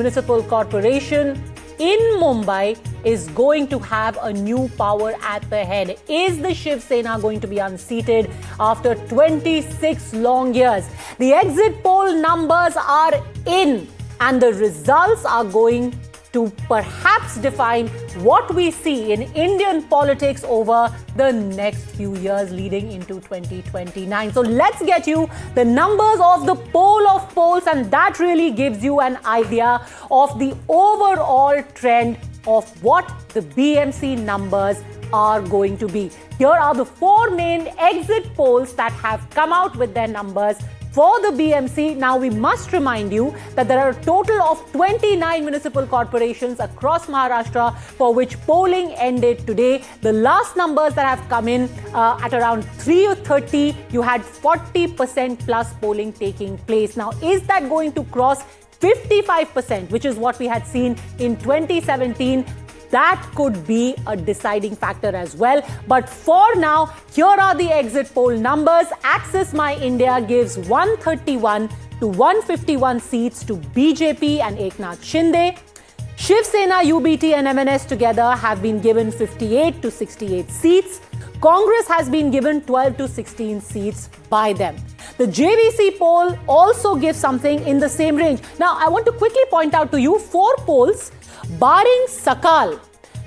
Municipal Corporation in Mumbai is going to have a new power at the head. Is the Shiv Sena going to be unseated after 26 long years? The exit poll numbers are in, and the results are going to perhaps define what we see in Indian politics over the next few years leading into 2029. So let's get you the numbers of the poll of polls, and that really gives you an idea of the overall trend of what the BMC numbers are going to be. Here are the four main exit polls that have come out with their numbers for the BMC. Now, we must remind you that there are a total of 29 municipal corporations across Maharashtra for which polling ended today. The last numbers that have come in at around 3:30, you had 40% plus polling taking place. Now, is that going to cross 55%, which is what we had seen in 2017? That could be a deciding factor as well. But for now, here are the exit poll numbers. Axis My India gives 131 to 151 seats to BJP and Eknath Shinde. Shiv Sena, UBT and MNS together have been given 58 to 68 seats. Congress has been given 12 to 16 seats by them. The JVC poll also gives something in the same range. Now, I want to quickly point out to you 4 polls, barring Sakal,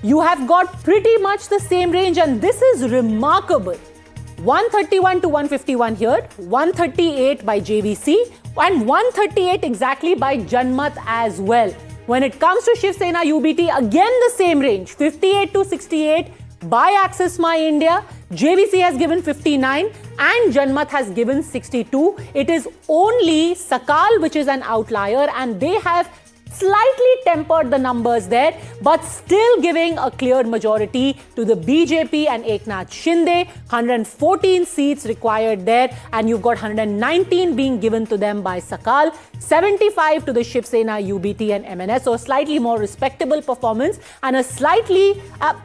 you have got pretty much the same range, and this is remarkable. 131 to 151 here, 138 by JVC, and 138 exactly by Janmat as well. When it comes to Shiv Sena UBT, again the same range, 58 to 68 by Axis My India. JVC has given 59 and Janmat has given 62. It is only Sakal which is an outlier, and they have slightly tempered the numbers there, but still giving a clear majority to the BJP and Eknath Shinde. 114 seats required there, and you've got 119 being given to them by Sakal, 75 to the Shiv Sena UBT and MNS. So a slightly more respectable performance, and a slightly,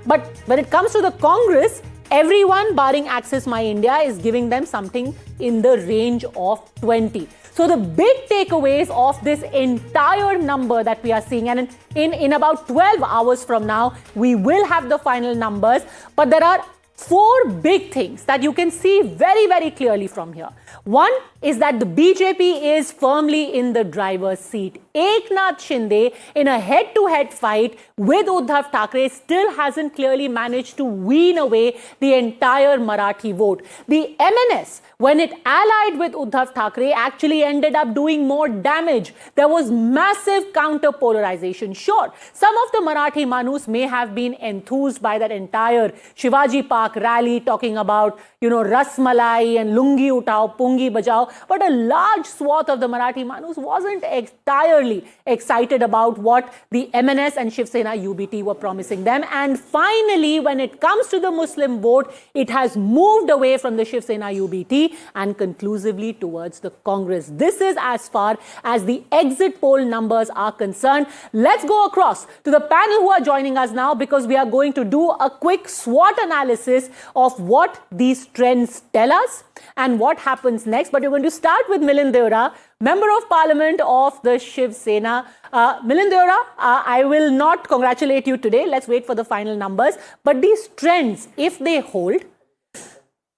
but when it comes to the Congress, everyone barring Axis My India is giving them something in the range of 20. So the big takeaways of this entire number that we are seeing, and in about 12 hours from now, we will have the final numbers. But there are 4 big things that you can see very, very clearly from here. One is that the BJP is firmly in the driver's seat. Eknath Shinde, in a head-to-head fight with Uddhav Thackerays, still hasn't clearly managed to wean away the entire Marathi vote. The MNS, when it allied with Uddhav Thackeray, actually ended up doing more damage. There was massive counter-polarization. Sure, some of the Marathi Manus may have been enthused by that entire Shivaji Park rally talking about, Ras Malai and Lungi Utao, Pungi Bajao, but a large swath of the Marathi Manus wasn't entirely excited about what the MNS and Shiv Sena UBT were promising them. And finally, when it comes to the Muslim vote, it has moved away from the Shiv Sena UBT and conclusively towards the Congress. This is as far as the exit poll numbers are concerned. Let's go across to the panel who are joining us now, because we are going to do a quick SWOT analysis of what these trends tell us and what happens next. But we're going to start with Milind Deora, Member of Parliament of the Shiv Sena. Milind Deora, I will not congratulate you today. Let's wait for the final numbers. But these trends, if they hold,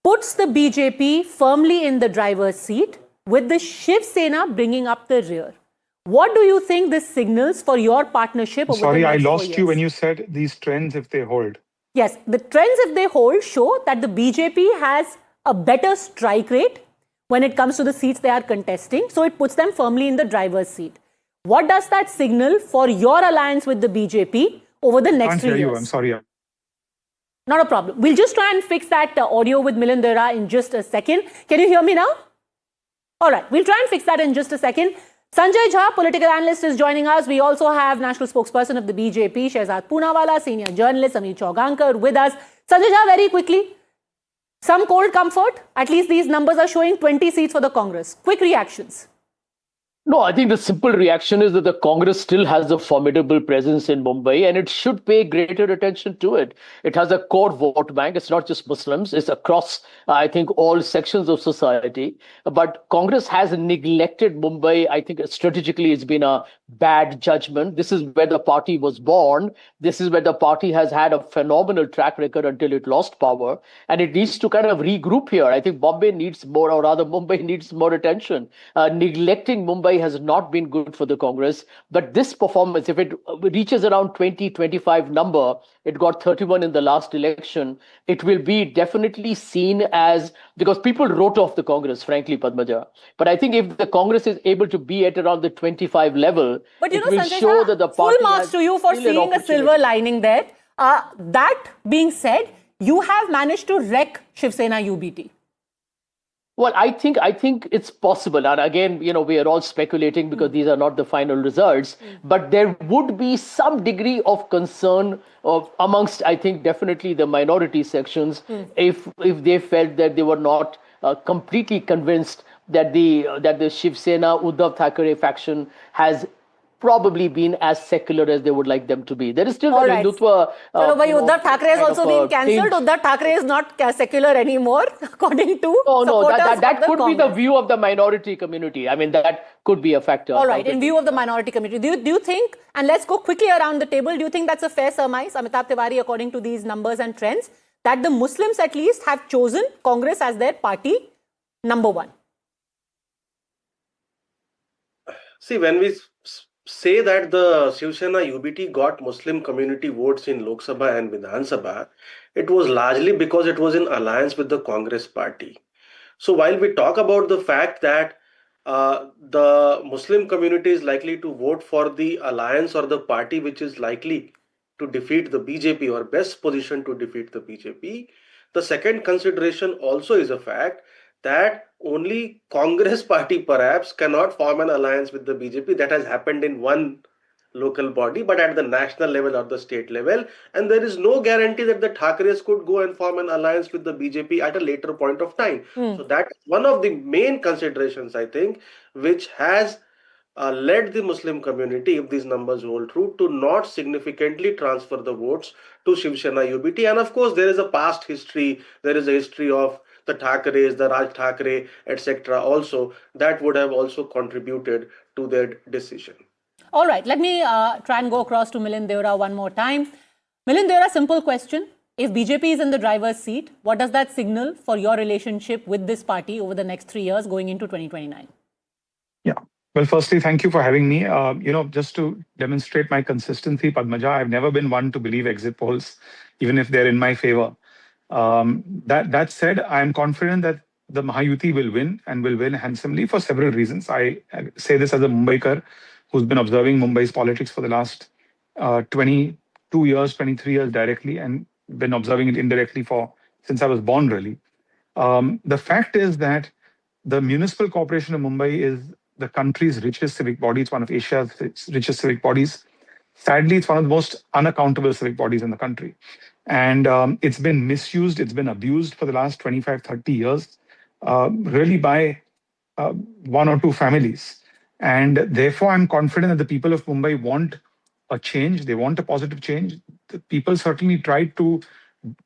puts the BJP firmly in the driver's seat, with the Shiv Sena bringing up the rear. What do you think this signals for your partnership over the next 4 years? Sorry, I lost you when you said these trends if they hold. Yes, the trends, if they hold, show that the BJP has a better strike rate when it comes to the seats they are contesting. So it puts them firmly in the driver's seat. What does that signal for your alliance with the BJP over the next 3 years? I can't hear you. I'm sorry. Not a problem. We'll just try and fix that audio with Milind Deora in just a second. Can you hear me now? All right, we'll try and fix that in just a second. Sanjay Jha, political analyst, is joining us. We also have national spokesperson of the BJP, Shehzad Poonawala, senior journalist Amir Chaugankar with us. Sanjay Jha, very quickly, some cold comfort. At least these numbers are showing 20 seats for the Congress. Quick reactions. No, I think the simple reaction is that the Congress still has a formidable presence in Mumbai and it should pay greater attention to it. It has a core vote bank. It's not just Muslims, it's across, I think, all sections of society. But Congress has neglected Mumbai. I think strategically it's been a bad judgment. This is where the party was born. This is where the party has had a phenomenal track record until it lost power. And it needs to kind of regroup here. I think Bombay needs more, or rather, Mumbai needs more attention. Neglecting Mumbai has not been good for the Congress. But this performance, if it reaches around 2025 number, it got 31 in the last election, it will be definitely seen as, because people wrote off the Congress, frankly, Padmaja. But I think if the Congress is able to be at around the 25 level, But it will Sanjay show Shah, that the full party marks has to you for still an seeing a silver opportunity. lining there. That being said, you have managed to wreck Shiv Sena UBT. Well, I think it's possible. And again, we are all speculating because these are not the final results. But there would be some degree of concern amongst, I think, definitely the minority sections if they felt that they were not completely convinced that the Shiv Sena Uddhav Thackeray faction has probably been as secular as they would like them to be. There is still All the right. Hindutva. Chalo, bhai, Uddhav Thackeray has also been cancelled. Tinge. Uddhav Thackeray is not secular anymore, according to No, supporters that of could the be the Congress. view of the minority community. I mean, that could be a factor. All right, in view of the minority community, do you think, and let's go quickly around the table, do you think that's a fair surmise, Amitabh Tiwari, according to these numbers and trends, that the Muslims at least have chosen Congress as their party number one? See, when we say that the Shiv Sena UBT got Muslim community votes in Lok Sabha and Vidhan Sabha, it was largely because it was in alliance with the Congress party. So while we talk about the fact that the Muslim community is likely to vote for the alliance or the party which is likely to defeat the BJP or best position to defeat the BJP, the second consideration also is a fact that only Congress party perhaps cannot form an alliance with the BJP. That has happened in one local body, but at the national level or the state level. And there is no guarantee that the Thackerays could go and form an alliance with the BJP at a later point of time. So that is one of the main considerations, I think, which has led the Muslim community, if these numbers hold true, to not significantly transfer the votes to Shiv Sena UBT. And of course, there is a past history. There is a history of the Thackerays, the Raj Thackere, etc. also that would have also contributed to their decision. All right, let me try and go across to Milind Deora one more time. Milind Deora, simple question. If BJP is in the driver's seat, what does that signal for your relationship with this party over the next 3 years going into 2029? Yeah. Well, firstly, thank you for having me. Just to demonstrate my consistency, Padmaja, I've never been one to believe exit polls, even if they're in my favor. That said, I'm confident that the Mahayuti will win and will win handsomely for several reasons. I say this as a Mumbaikar who's been observing Mumbai's politics for the last 22 years, 23 years directly, and been observing it indirectly since I was born, really. The fact is that the Municipal Corporation of Mumbai is the country's richest civic body. It's one of Asia's richest civic bodies. Sadly, it's one of the most unaccountable civic bodies in the country. And it's been misused, it's been abused for the last 25, 30 years, really by one or two families. And therefore, I'm confident that the people of Mumbai want a change. They want a positive change. The people certainly tried to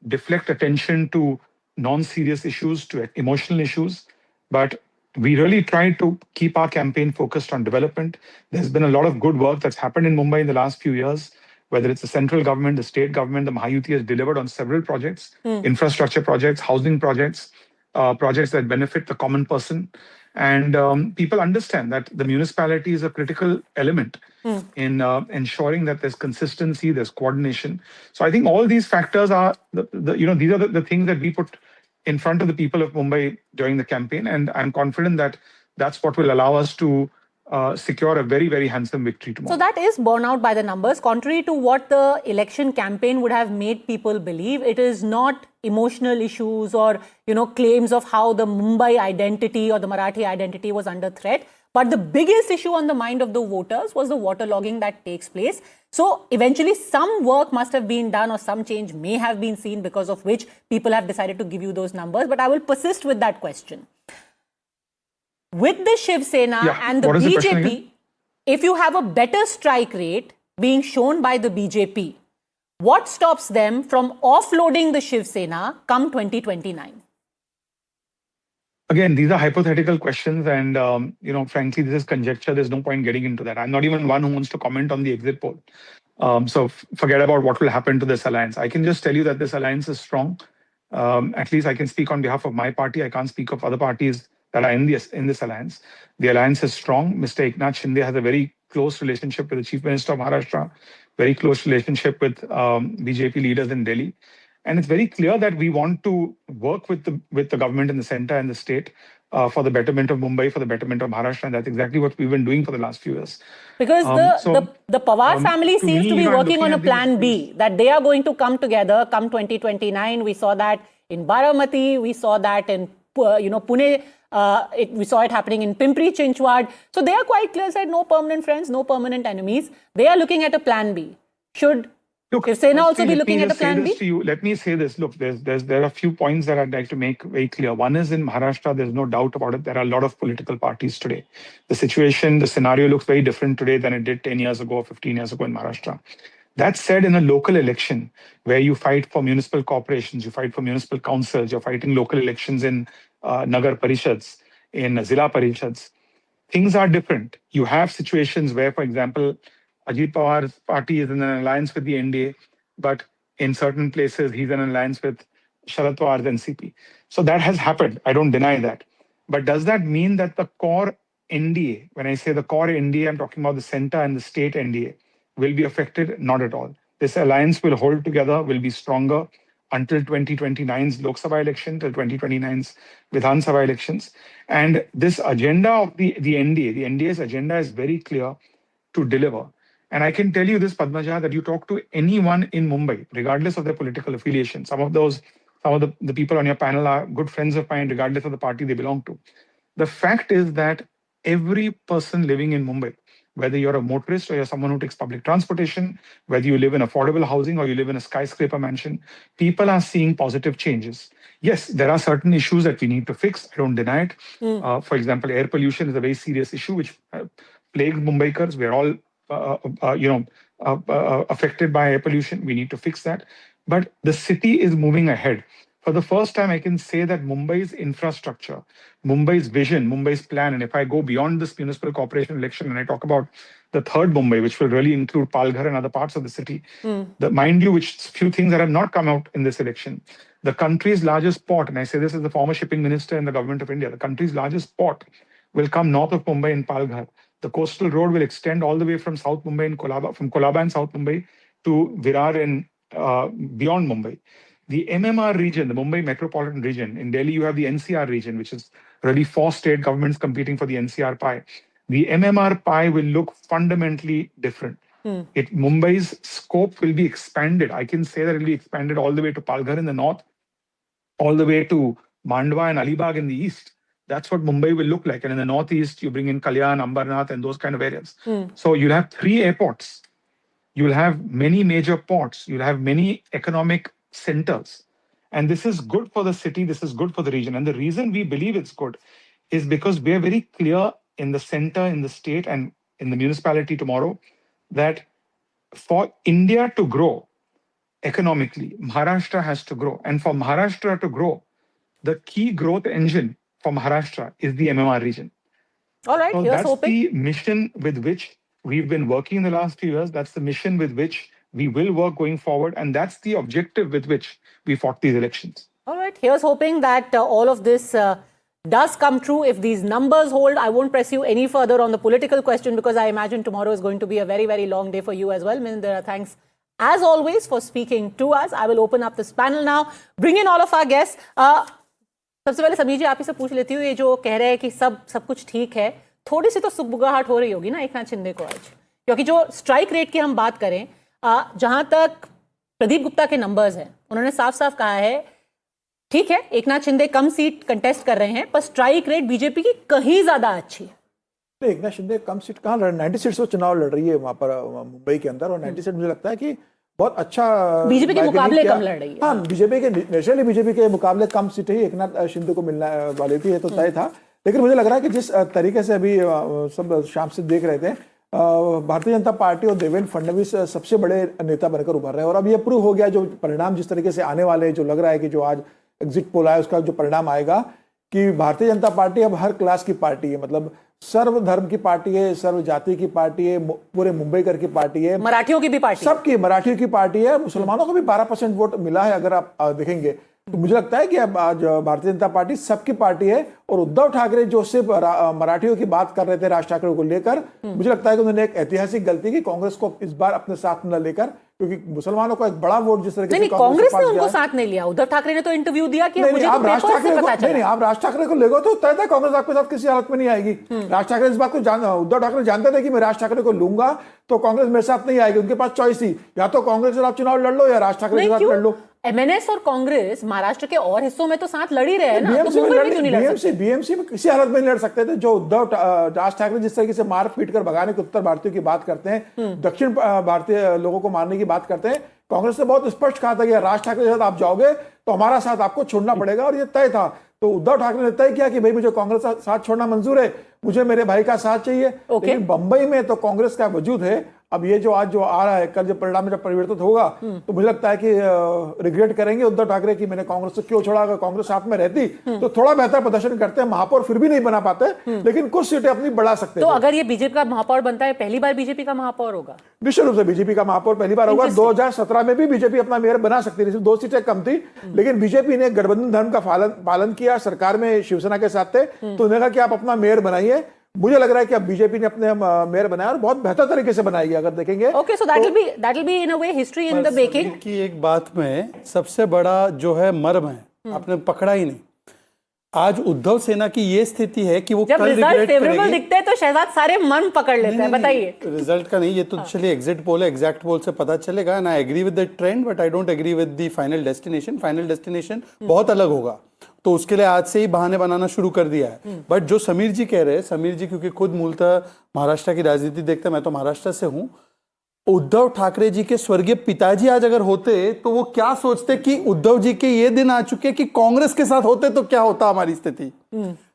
deflect attention to non-serious issues, to emotional issues. But we really tried to keep our campaign focused on development. There's been a lot of good work that's happened in Mumbai in the last few years, whether it's the central government, the state government. The Mahayuti has delivered on several projects, infrastructure projects, housing projects, projects that benefit the common person. And people understand that the municipality is a critical element in ensuring that there's consistency, there's coordination. So I think all these factors are, these are the things that we put in front of the people of Mumbai during the campaign. And I'm confident that that's what will allow us to secure a very, very handsome victory tomorrow. So that is borne out by the numbers. Contrary to what the election campaign would have made people believe, it is not emotional issues or, claims of how the Mumbai identity or the Marathi identity was under threat. But the biggest issue on the mind of the voters was the waterlogging that takes place. So eventually some work must have been done or some change may have been seen, because of which people have decided to give you those numbers. But I will persist with that question. with the Shiv Sena and the what is the question BJP, again? if you have a better strike rate being shown by the BJP, what stops them from offloading the Shiv Sena come 2029? Again, these are hypothetical questions, and frankly, this is conjecture. There's no point getting into that. I'm not even one who wants to comment on the exit poll. So forget about what will happen to this alliance. I can just tell you that this alliance is strong. At least I can speak on behalf of my party. I can't speak of other parties that are in this alliance. The alliance is strong. Mr. Eknath Shinde has a very close relationship with the Chief Minister of Maharashtra, very close relationship with BJP leaders in Delhi. And it's very clear that we want to work with the government in the center and the state for the betterment of Mumbai, for the betterment of Maharashtra. And that's exactly what we've been doing for the last few years. Because the Pawar family seems to be working on a plan B, that they are going to come together come 2029. We saw that in Baramati. We saw that in Pune. We saw it happening in Pimpri Chinchwad. So they are quite clear, said no permanent friends, no permanent enemies. They are looking at a plan B. Should Shiv Sena also be looking at a plan B? Let me say this. Look, there are a few points that I'd like to make very clear. One is in Maharashtra, there's no doubt about it. There are a lot of political parties today. The situation, the scenario looks very different today than it did 10 years ago or 15 years ago in Maharashtra. That said, in a local election where you fight for municipal corporations, you fight for municipal councils, you're fighting local elections in Nagar Parishads, in Zilla Parishads, things are different. You have situations where, for example, Ajit Pawar's party is in an alliance with the NDA, but in certain places he's in an alliance with Sharad Pawar's NCP. So that has happened. I don't deny that. But does that mean that the core NDA, when I say the core NDA, I'm talking about the center and the state NDA, will be affected? Not at all. This alliance will hold together, will be stronger until 2029's Lok Sabha election, till 2029's Vidhan Sabha elections. And this agenda of the NDA, the NDA's agenda is very clear to deliver. And I can tell you this, Padmaja, that you talk to anyone in Mumbai, regardless of their political affiliation. Some of the people on your panel are good friends of mine, regardless of the party they belong to. The fact is that every person living in Mumbai, whether you're a motorist or you're someone who takes public transportation, whether you live in affordable housing or you live in a skyscraper mansion, people are seeing positive changes. Yes, there are certain issues that we need to fix. I don't deny it. For example, air pollution is a very serious issue which plagues Mumbaikars. We're all affected by air pollution. We need to fix that. But the city is moving ahead. For the first time, I can say that Mumbai's infrastructure, Mumbai's vision, Mumbai's plan, and if I go beyond this municipal corporation election and I talk about the third Mumbai, which will really include Palghar and other parts of the city, mind you, which few things that have not come out in this election, the country's largest port, and I say this as the former shipping minister in the government of India, the country's largest port will come north of Mumbai in Palghar. The coastal road will extend all the way from South Mumbai and Kolaba, from Kolaba and South Mumbai to Virar and beyond Mumbai. The MMR region, the Mumbai metropolitan region, in Delhi you have the NCR region, which is really 4 state governments competing for the NCR pie. The MMR pie will look fundamentally different. Mumbai's scope will be expanded. I can say that it will be expanded all the way to Palghar in the north, all the way to Mandwa and Alibag in the east. That's what Mumbai will look like. And in the northeast, you bring in Kalyan, Ambarnath, and those kind of areas. So you'll have 3 airports. You'll have many major ports. You'll have many economic centers. And this is good for the city. This is good for the region. And the reason we believe it's good is because we're very clear in the center, in the state, and in the municipality tomorrow that for India to grow economically, Maharashtra has to grow. And for Maharashtra to grow, the key growth engine for Maharashtra is the MMR region. All right, so here's that's hoping. The mission with which we've been working in the last few years. That's the mission with which we will work going forward. And that's the objective with which we fought these elections. All right, here's hoping that all of this does come true. If these numbers hold, I won't press you any further on the political question because I imagine tomorrow is going to be a very, very long day for you as well. Minister, thanks as always for speaking to us. I will open up this panel now. Bring in all of our guests. सबसे पहले समीर जी आप ही से पूछ लेती हूँ, ये जो कह रहे हैं कि सब कुछ ठीक है, थोड़ी सी तो सुबुगाहट हो रही होगी ना एकनाथ शिंदे को आज, क्योंकि जो स्ट्राइक रेट की हम बात करें, जहां तक प्रदीप गुप्ता के नंबर्स हैं, उन्होंने साफ-साफ कहा है ठीक है एकनाथ शिंदे कम सीट कंटेस्ट कर रहे हैं, पर स्ट्राइक रेट बीजेपी की कहीं ज्यादा अच्छी है। एकनाथ शिंदे कम सीट कहां लड़, 90 सीट से चुनाव लड़ रही है वहां पर मुंबई के अंदर, और 90 सीट मुझे लगता है कि बहुत अच्छा बीजेपी के मुकाबले कम लड़ रही है। हाँ, बीजेपी के नेचुरली बीजेपी के मुकाबले कम सीटें ही एकनाथ शिंदे को मिलने वाली थी, ये तो तय था। लेकिन मुझे लग रहा है कि जिस तरीके से अभी सब शाम से देख रहे थे, भारतीय जनता पार्टी और देवेंद्र फडणवीस सबसे बड़े नेता बनकर उभर रहे हैं। और अब ये प्रूव हो गया, जो परिणाम जिस तरीके से आने वाले हैं, जो लग रहा है कि जो आज एग्जिट पोल आया उसका जो परिणाम आएगा, कि भारतीय जनता पार्टी अब हर क्लास की पार्टी है, मतलब सर्व धर्म की पार्टी है, सर्व जाति की पार्टी है, पूरे मुंबईकर की पार्टी है, मराठियों की भी पार्टी, सबकी मराठियों की पार्टी है। मुसलमानों को भी 12% वोट मिला है अगर आप देखेंगे तो। मुझे लगता है कि अब आज भारतीय जनता पार्टी सबकी पार्टी है। और उद्धव ठाकरे जो सिर्फ मराठियों की बात कर रहे थे राज ठाकरे को लेकर, मुझे लगता है कि उन्होंने एक ऐतिहासिक गलती की कांग्रेस को इस बार अपने साथ न लेकर, क्योंकि मुसलमानों का एक बड़ा वोट जिस तरीके से कांग्रेस ने उनको साथ नहीं लिया। उद्धव ठाकरे ने तो इंटरव्यू दिया कि मुझे आप राज ठाकरे को नहीं, आप राज ठाकरे को लेगो तो तय था कांग्रेस आपके साथ किसी हालत में नहीं आएगी। राज ठाकरे इस बात को उद्धव ठाकरे जानते थे कि मैं राज ठाकरे को लूंगा तो कांग्रेस मेरे साथ नहीं आएगी। उनके पास चॉइस थी, या तो कांग्रेस के साथ चुनाव लड़ लो या राज ठाकरे के साथ लड़ लो। एमएनएस और कांग्रेस महाराष्ट्र के और हिस्सों में तो साथ लड़ ही रहे हैं ना, बीएमसी में किसी हालत में नहीं लड़ सकते थे। जो उद्धव राज ठाकरे जिस तरीके से मार पीट कर भगाने के उत्तर भारतीयों की बात करते हैं, दक्षिण भारतीय लोगों को मारने की बात करते हैं, कांग्रेस ने बहुत स्पष्ट कहा था कि राज ठाकरे के साथ आप जाओगे तो हमारा साथ आपको छोड़ना पड़ेगा, और ये तय था। तो उद्धव ठाकरे ने तय किया कि भाई मुझे कांग्रेस का साथ छोड़ना मंजूर है, मुझे मेरे भाई का साथ चाहिए। लेकिन बंबई में तो कांग्रेस का वजूद है। अब ये जो आज जो आ रहा है, कल जो परिणाम जब परिवर्तित होगा तो मुझे लगता है कि रिग्रेट करेंगे उद्धव ठाकरे कि मैंने कांग्रेस से क्यों छोड़ा। अगर कांग्रेस साथ में रहती तो थोड़ा बेहतर प्रदर्शन करते हैं। महापौर फिर भी नहीं बना पाते, लेकिन कुछ सीटें अपनी बढ़ा सकते हैं। तो अगर ये बीजेपी का महापौर बनता है, पहली बार बीजेपी का महापौर होगा? निश्चित रूप से बीजेपी का महापौर पहली बार होगा। 2017 में भी बीजेपी अपना मेयर बना सकती थी, सिर्फ 2 सीटें कम थी, लेकिन बीजेपी ने गठबंधन धर्म का पालन किया, सरकार में शिवसेना के साथ थे, तो उन्होंने कहा कि आप अपना मेयर बनाइए। मुझे लग रहा है कि अब बीजेपी ने अपने मेयर बनाया और बहुत बेहतर तरीके से बनाएगी अगर देखेंगे। Okay, so that will be in a way history in the making. की एक बात में सबसे बड़ा जो है मर्म है, आपने पकड़ा ही नहीं। आज उद्धव सेना की ये स्थिति है कि वो जब कल रिजल्ट फेवरेबल दिखते हैं तो शहजाद सारे मन पकड़ लेते हैं। बताइए। रिजल्ट का नहीं, ये तो चलिए एग्जिट पोल है, एग्जैक्ट पोल से पता चलेगा। And I agree with the trend, but I don't agree with the final destination. Final destination बहुत अलग होगा, तो उसके लिए आज से ही बहाने बनाना शुरू कर दिया है। बट जो समीर जी कह रहे हैं, समीर जी क्योंकि खुद मूलतः महाराष्ट्र की राजनीति देखते हैं, मैं तो महाराष्ट्र से हूं। उद्धव ठाकरे जी के स्वर्गीय पिताजी आज अगर होते तो वो क्या सोचते कि उद्धव जी के ये दिन आ चुके कि कांग्रेस के साथ होते तो क्या होता हमारी स्थिति।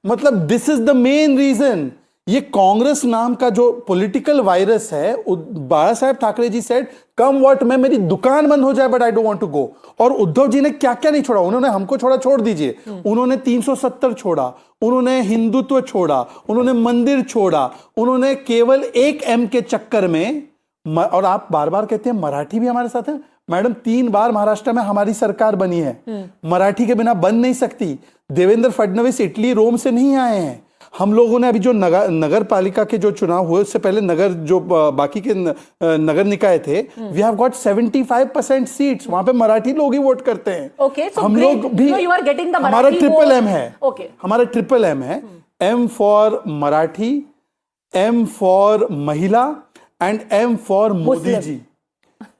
मतलब this is the main reason. ये कांग्रेस नाम का जो पॉलिटिकल वायरस है, Bala Saheb Thackeray ji said come what, मैं मेरी दुकान बंद हो जाए but I don't want to go. और उद्धव जी ने क्या क्या नहीं छोड़ा। उन्होंने हमको छोड़ दीजिए, उन्होंने 370 छोड़ा, उन्होंने हिंदुत्व छोड़ा, उन्होंने मंदिर छोड़ा, उन्होंने केवल एक एम के चक्कर में। और आप बार बार कहते हैं मराठी भी हमारे साथ है। मैडम 3 बार महाराष्ट्र में हमारी सरकार बनी है, मराठी के बिना बन नहीं सकती। देवेंद्र फडणवीस इटली रोम से नहीं आए हैं। हम लोगों ने अभी जो नगर पालिका के जो चुनाव हुए उससे पहले नगर जो बाकी के नगर निकाय थे, वी हैव गॉट 75% सीट्स, वहां पे मराठी लोग ही वोट करते हैं। हम लोग भी, हमारा ट्रिपल एम है, हमारा ट्रिपल एम है, M for Marathi, M for mahila and M for Modi ji.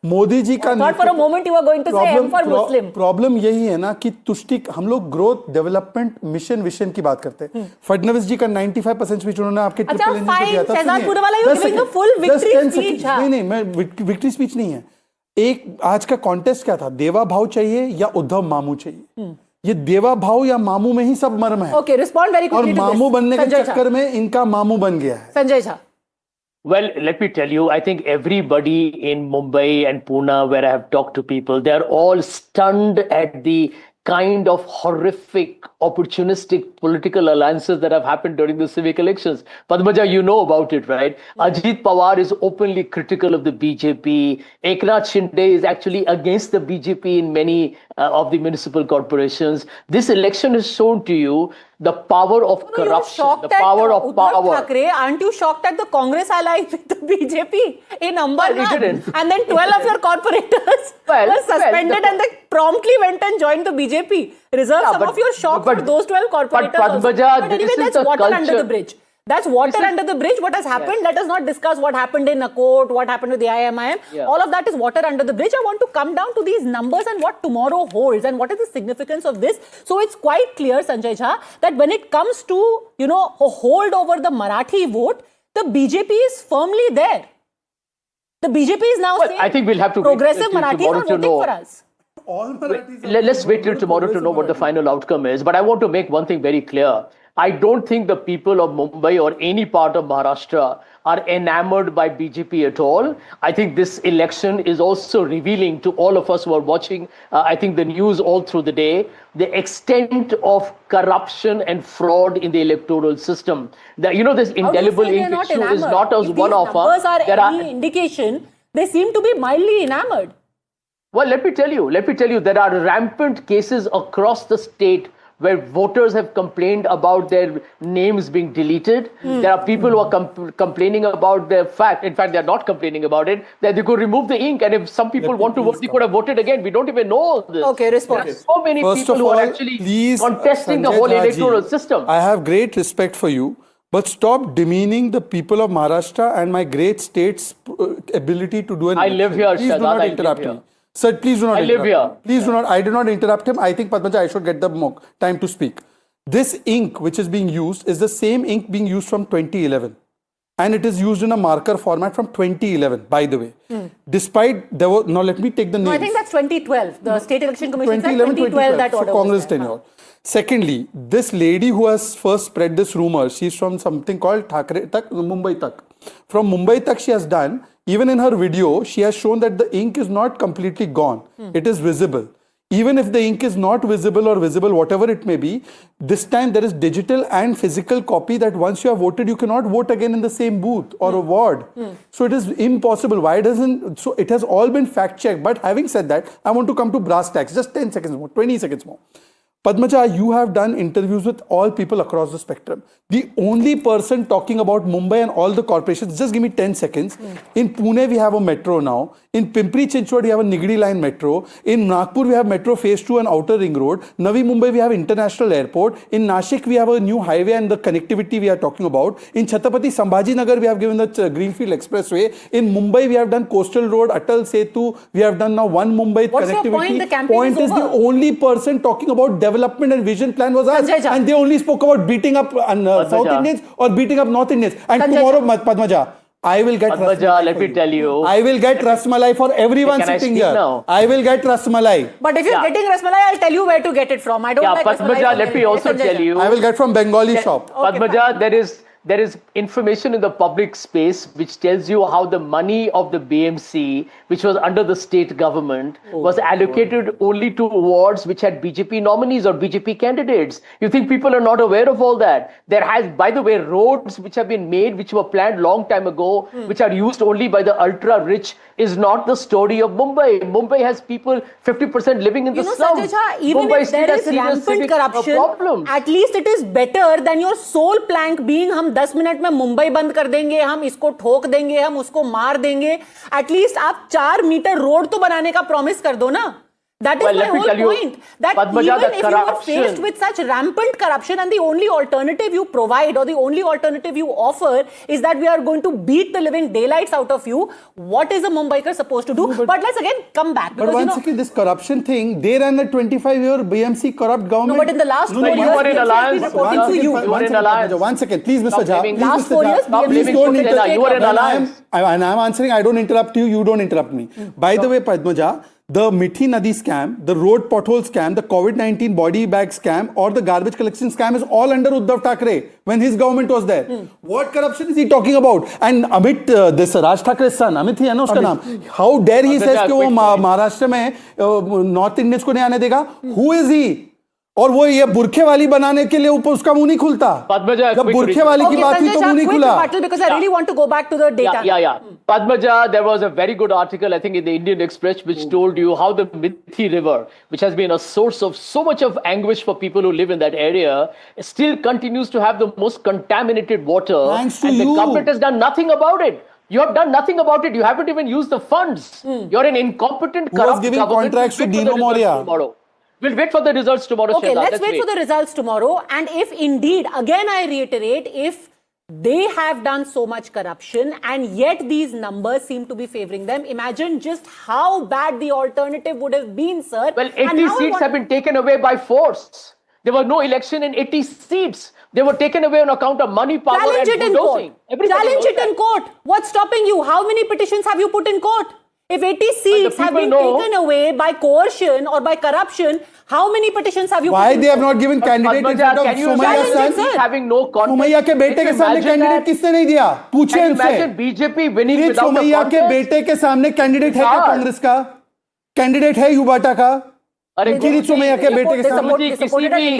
Modi ji का प्रॉब्लम यही है ना कि तुष्टि, हम लोग ग्रोथ डेवलपमेंट मिशन विजन की बात करते हैं। फडणवीस जी का 95% स्पीच उन्होंने आपके ट्रिपल इंजन पे दिया था। नहीं, मैं विक्ट्री स्पीच नहीं है। एक आज का कॉन्टेस्ट क्या था, देवा भाव चाहिए या उद्धव मामू चाहिए। ये देवा भाव या मामू में ही सब मर्म है। Okay, respond very quickly. और मामू बनने के चक्कर में इनका मामू बन गया है। Sanjay Jha. Well, let me tell you, I think everybody in Mumbai and Pune, where I have talked to people, they are all stunned at the kind of horrific, opportunistic political alliances that have happened during the civic elections. Padmaja, you know about it, right? Ajit Pawar is openly critical of the BJP. Eknath Shinde is actually against the BJP in many of the municipal corporations. This election has shown to you the power of corruption, the power of power. Thackere, aren't you shocked at the Congress allied with the BJP in Ambernath? And then 12 of your corporators were suspended and they promptly went and joined the BJP. Reserve some of your shock for those 12 corporators. But Padmaja, but anyway, that's water under the bridge. That's water under the bridge. What has happened? Let us not discuss what happened in Akot, what happened with the IMIM. All of that is water under the bridge. I want to come down to these numbers and what tomorrow holds and what is the significance of this. So it's quite clear, Sanjay Jha, that when it comes to, a hold over the Marathi vote, the BJP is firmly there. The BJP is now saying, I think we'll have to progressive Marathis are voting for us. Let's wait till tomorrow to know what the final outcome is. But I want to make one thing very clear. I don't think the people of Mumbai or any part of Maharashtra are enamored by BJP at all. I think this election is also revealing to all of us who are watching, I think, the news all through the day, the extent of corruption and fraud in the electoral system. That, you know, this indelible ink issue is not as one-off. If these numbers are any indication, they seem to be mildly enamored. Well, let me tell you, there are rampant cases across the state where voters have complained about their names being deleted. There are people who are complaining about the fact, in fact, they're not complaining about it, that they could remove the ink, and if some people want to vote, they could have voted again. We don't even know this. Okay, respond. There are so many people who are actually contesting the whole electoral system. I have great respect for you, but stop demeaning the people of Maharashtra and my great state's ability to do an election. I live here, Please do not interrupt me. Sir, please do not interrupt me. Please do not. I did not interrupt him. I think, Padmaja, I should get the time to speak. This ink which is being used is the same ink being used from 2011. And it is used in a marker format from 2011, by the way. Despite, there was, now let me take the names. No, I think that's 2012. The State Election Commission said 2012, that order. so Congress tenure. Secondly, this lady who has first spread this rumor, she's from something called Thackerays, Mumbai Tak. From Mumbai Tak she has done, even in her video, she has shown that the ink is not completely gone. It is visible. Even if the ink is not visible or visible, whatever it may be, this time there is digital and physical copy that once you have voted, you cannot vote again in the same booth or a ward. So it is impossible. Why doesn't, so it has all been fact checked. But having said that, I want to come to brass tacks, just 10 seconds more, 20 seconds more. Padmaja, you have done interviews with all people across the spectrum. The only person talking about Mumbai and all the corporations, just give me 10 seconds. In Pune, we have a metro now. In Pimpri Chinchwad, we have a Nigdi line metro. In Nagpur, we have metro phase 2 and outer ring road. Navi Mumbai, we have international airport. In Nashik, we have a new highway and the connectivity we are talking about. In Chhatrapati Sambhaji Nagar, we have given the Greenfield Expressway. In Mumbai, we have done coastal road, Atal Setu. We have done now one Mumbai What's connectivity. your point? The campaign Point is the only person talking about development and vision plan was us, and they only spoke about beating up South Indians or beating up North Indians. And tomorrow, Padmaja, I will get Padmaja, let me tell you. I will get Rasmalai for everyone sitting here. Now? I will get Rasmalai. But if you're getting Rasmalai, I'll tell you where to get it from. I don't like Padmaja, let me also tell you. I will get from Bengali shop. Okay, Padmaja, there is information in the public space which tells you how the money of the BMC, which was under the state government, was allocated only to wards which had BJP nominees or BJP candidates. You think people are not aware of all that? There has, by the way, roads which have been made, which were planned long time ago, which are used only by the ultra rich, is not the story of Mumbai. Mumbai has people 50% living in the slums. Sanjay, even Mumbai if there is rampant corruption, at least it is better than your sole plank being हम 10 minute में मुंबई बंद कर देंगे, हम इसको ठोक देंगे, हम उसको मार देंगे. एटलीस्ट आप 4 मीटर रोड तो बनाने का प्रॉमिस कर दो ना. That is my whole point. That Padmaja, even if you are faced with such rampant corruption and the only alternative you provide or the only alternative you offer is that we are going to beat the living daylights out of you, what is a Mumbaiker supposed to do? But let's again come back. But once again, this corruption thing, they ran a 25-year BMC corrupt government. No, but in the last 4 years, you were in BMC alliance. has been reporting to you. You were in alliance. One second, please, Mr. Jha. Last 4 years, please don't interrupt. You were in alliance. And I'm answering, I don't interrupt you, you don't interrupt me. By the way, Padmaja, the Mithi Nadi scam, the road pothole scam, the COVID-19 body bag scam or the garbage collection scam is all under Uddhav Thackere when his government was there. What corruption is he talking about? And Amit, this Raj Thackera's son, Amit ही है ना उसका नाम. How dare he says कि वो महाराष्ट्र में North Indians को नहीं आने देगा? Who is he? और वो ये बुरखे वाली बनाने के लिए ऊपर उसका मुंह नहीं खुलता. जब बुरखे वाली की बात हुई तो मुंह नहीं खुला. Because I really want to go back to the data. Padmaja, there was a very good article, I think, in the Indian Express, which told you how the Mithi River, which has been a source of so much of anguish for people who live in that area, still continues to have the most contaminated water. Thanks to and you. The government has done nothing about it. You have done nothing about it. You haven't even used the funds. You're an incompetent, corrupt was giving government. contracts to Dino Moria. We'll wait for the results tomorrow. Okay, let's wait for the results tomorrow. And if indeed, again I reiterate, if they have done so much corruption and yet these numbers seem to be favoring them, imagine just how bad the alternative would have been, sir. Well, 80 seats have been taken away by force. There was no election in 80 seats. They were taken away on account of money, power, Challenge and it in court. Challenge it in court. What's stopping you? How many petitions have you put in court? If 80 seats have been taken away by coercion or by corruption, how many petitions have you? Why they have not given candidate in front of Somaiya's son? Having no confidence. Somaiya के बेटे के सामने candidate किसने नहीं दिया? पूछे इनसे। BJP winning without Somaiya के बेटे के सामने कैंडिडेट है क्या कांग्रेस का? कैंडिडेट है युवाटा का? अरे किरीट सोमैया के बेटे के सामने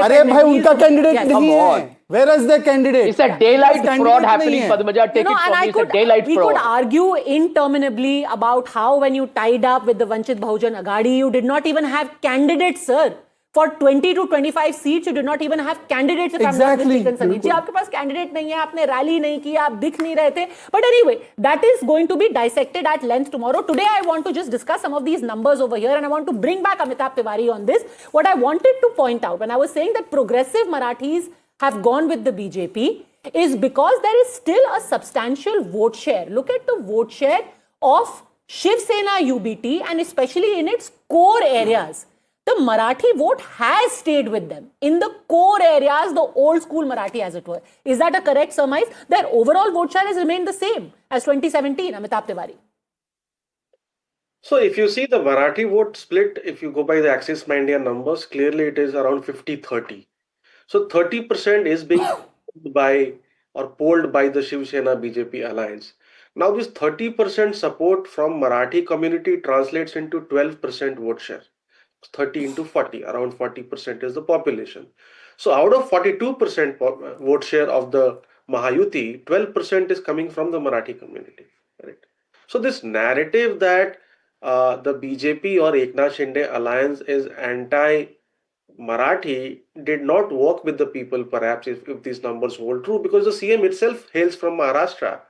अरे भाई उनका कैंडिडेट नहीं है। Where is the candidate? It's a daylight fraud happening, Padmaja. Take it from me, it's a daylight fraud. We could argue interminably about how when you tied up with the Vanchit Bahujan Aghadi, you did not even have candidates, sir. For 20 to 25 seats, you did not even have candidates. If exactly. I'm not mistaken, जी आपके पास candidate नहीं है, आपने rally नहीं की, आप दिख नहीं रहे थे. But anyway, that is going to be dissected at length tomorrow. Today, I want to just discuss some of these numbers over here, and I want to bring back Amitabh Tiwari on this. What I wanted to point out when I was saying that progressive Marathis have gone with the BJP is because there is still a substantial vote share. Look at the vote share of Shiv Sena UBT, and especially in its core areas. The Marathi vote has stayed with them in the core areas, the old school Marathi, as it were. Is that a correct surmise? Their overall vote share has remained the same as 2017, Amitabh Tiwari. So if you see the Marathi vote split, if you go by the Axis India numbers, clearly it is around 50-30. So 30% is being polled by the Shiv Sena BJP alliance. Now this 30% support from Marathi community translates into 12% vote share. 30 into 40, around 40% is the population. So out of 42% vote share of the Mahayuti, 12% is coming from the Marathi community. Right? So this narrative that the BJP or Eknath Shinde alliance is anti-Marathi did not work with the people, perhaps, if these numbers hold true, because the CM itself hails from Maharashtra.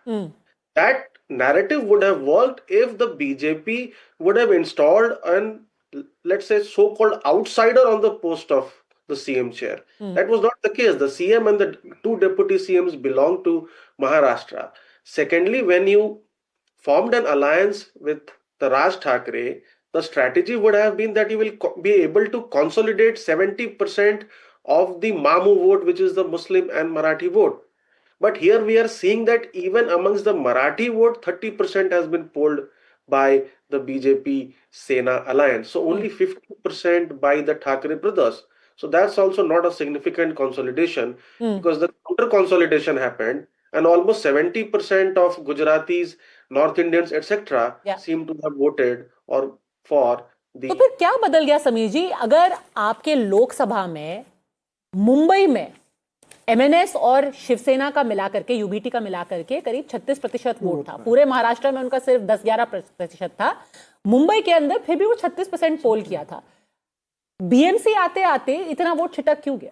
That narrative would have worked if the BJP would have installed an, let's say, so-called outsider on the post of the CM chair. That was not the case. The CM and the two deputy CMs belong to Maharashtra. Secondly, when you formed an alliance with the Raj Thackere, the strategy would have been that you will be able to consolidate 70% of the Mamu vote, which is the Muslim and Marathi vote. But here we are seeing that even amongst the Marathi vote, 30% has been polled by the BJP Sena alliance. So only 50% by the Thackere brothers. So that's also not a significant consolidation because the counter consolidation happened and almost 70% of Gujaratis, North Indians, etc. seem to have voted or for the. तो फिर क्या बदल गया समीर जी? अगर आपके लोकसभा में मुंबई में MNS और शिवसेना का मिला करके, यूबीटी का मिला करके करीब 36% वोट था, पूरे महाराष्ट्र में उनका सिर्फ 10-11% था, मुंबई के अंदर फिर भी वो 36% पोल किया था. बीएमसी आते आते इतना वोट छिटक क्यों गया?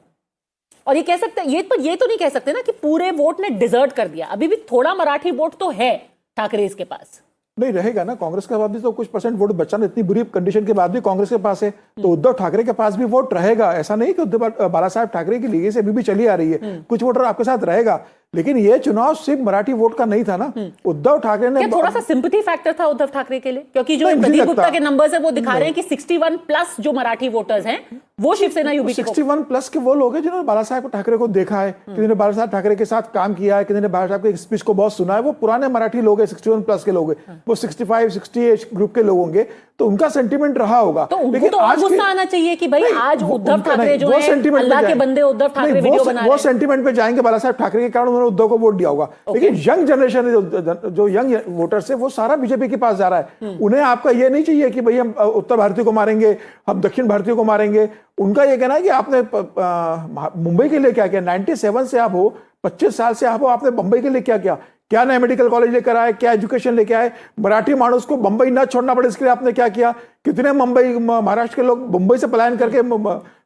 और ये कह सकते, ये तो नहीं कह सकते ना कि पूरे वोट ने डिजर्ट कर दिया. अभी भी थोड़ा मराठी वोट तो है ठाकरेज के पास. नहीं रहेगा ना, कांग्रेस के पास भी तो कुछ परसेंट वोट बचा ना, इतनी बुरी कंडीशन के बाद भी कांग्रेस के पास है, तो उद्धव ठाकरे के पास भी वोट रहेगा. ऐसा नहीं कि उद्धव बाला साहब ठाकरे की लीगी से अभी भी चली आ रही है, कुछ वोटर आपके साथ रहेगा. लेकिन ये चुनाव सिर्फ मराठी वोट का नहीं था ना. उद्धव ठाकरे ने थोड़ा सा सिंपैथी फैक्टर था उद्धव ठाकरे के लिए, क्योंकि जो प्रदीप गुप्ता के नंबर्स है वो दिखा रहे हैं कि 61 प्लस जो मराठी वोटर्स हैं वो शिवसेना यूबीटी 61 प्लस के वो लोग हैं जिन्होंने बाला साहब ठाकरे को देखा है, किसी ने बाला साहब ठाकरे के साथ काम किया है, किसी ने बाला साहब के स्पीच को बहुत सुना है. वो पुराने मराठी लोग हैं, 61 प्लस के लोग हैं, वो 65-68 ग्रुप के लोग होंगे, तो उनका सेंटिमेंट रहा होगा. तो उनको तो और गुस्सा आना चाहिए कि भाई आज उद्धव ठाकरे जो है अल्लाह के बंदे उद्धव ठाकरे वीडियो बना रहे हैं, वो सेंटिमेंट पे जाएंगे बाला साहब ठाकरे के कारण उन्होंने उद्धव को वोट दिया होगा. लेकिन यंग जनरेशन, जो यंग वोटर्स है, वो सारा बीजेपी के पास जा रहा है. उन्हें आपका ये नहीं चाहिए कि भाई हम उत्तर भारतीय को मारेंगे, हम दक्षिण भारतीय को मारेंगे. उनका ये कहना है कि आपने मुंबई के लिए क्या किया, 97 से आप हो, 25 साल से आप हो, आपने मुंबई के लिए क्या किया, क्या नया मेडिकल कॉलेज लेकर आए, क्या एजुकेशन लेके आए, मराठी मानुस को मुंबई ना छोड़ना पड़े इसके लिए आपने क्या किया. कितने महाराष्ट्र के लोग मुंबई से पलायन करके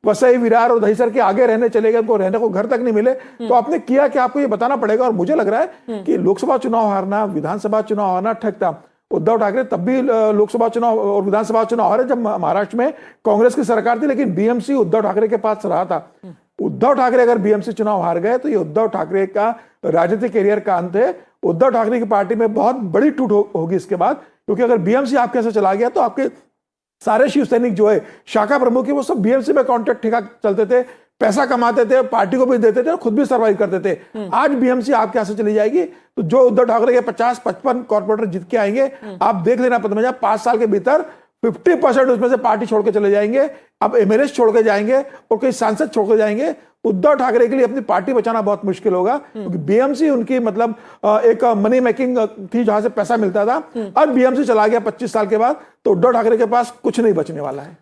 वसई, विरार और दहीसर के आगे रहने चले गए, उनको रहने को घर तक नहीं मिले. तो आपने किया कि आपको ये बताना पड़ेगा. और मुझे लग रहा है कि लोकसभा चुनाव हारना, विधानसभा चुनाव हारना ठग था. उद्धव ठाकरे तब भी लोकसभा चुनाव और विधानसभा चुनाव हारे जब महाराष्ट्र में कांग्रेस की सरकार थी, लेकिन बीएमसी उद्धव ठाकरे के पास रहा था. उद्धव ठाकरे अगर बीएमसी चुनाव हार गए तो ये उद्धव ठाकरे का राजनीतिक करियर का अंत है. उद्धव ठाकरे की पार्टी में बहुत बड़ी टूट होगी इसके बाद, क्योंकि अगर बीएमसी आपके ऐसे चला गया तो आपके सारे शिव सैनिक जो है शाखा प्रमुख है, वो सब बीएमसी में कॉन्ट्रैक्ट ठेका चलते थे. पैसा कमाते थे, पार्टी को भी देते थे और खुद भी सर्वाइव करते थे। आज बीएमसी आपके यहाँ से चली जाएगी तो जो उद्धव ठाकरे के 50-55 कॉर्पोरेटर जीत के आएंगे, आप देख लेना पद्मजा, 5 साल के भीतर 50% उसमें से पार्टी छोड़ के चले जाएंगे। अब एमएलए छोड़ के जाएंगे और कई सांसद छोड़ के जाएंगे। उद्धव ठाकरे के लिए अपनी पार्टी बचाना बहुत मुश्किल होगा, क्योंकि बीएमसी उनकी मतलब एक मनी मेकिंग थी जहां से पैसा मिलता था। अब बीएमसी चला गया 25 साल के बाद, तो उद्धव ठाकरे के पास कुछ नहीं बचने वाला है।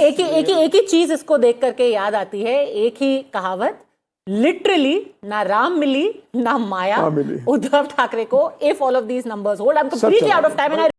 एक ही चीज इसको देख करके याद आती है, एक ही कहावत, लिटरली ना राम मिली ना माया उद्धव ठाकरे को। If all of these numbers hold, I am completely out of time and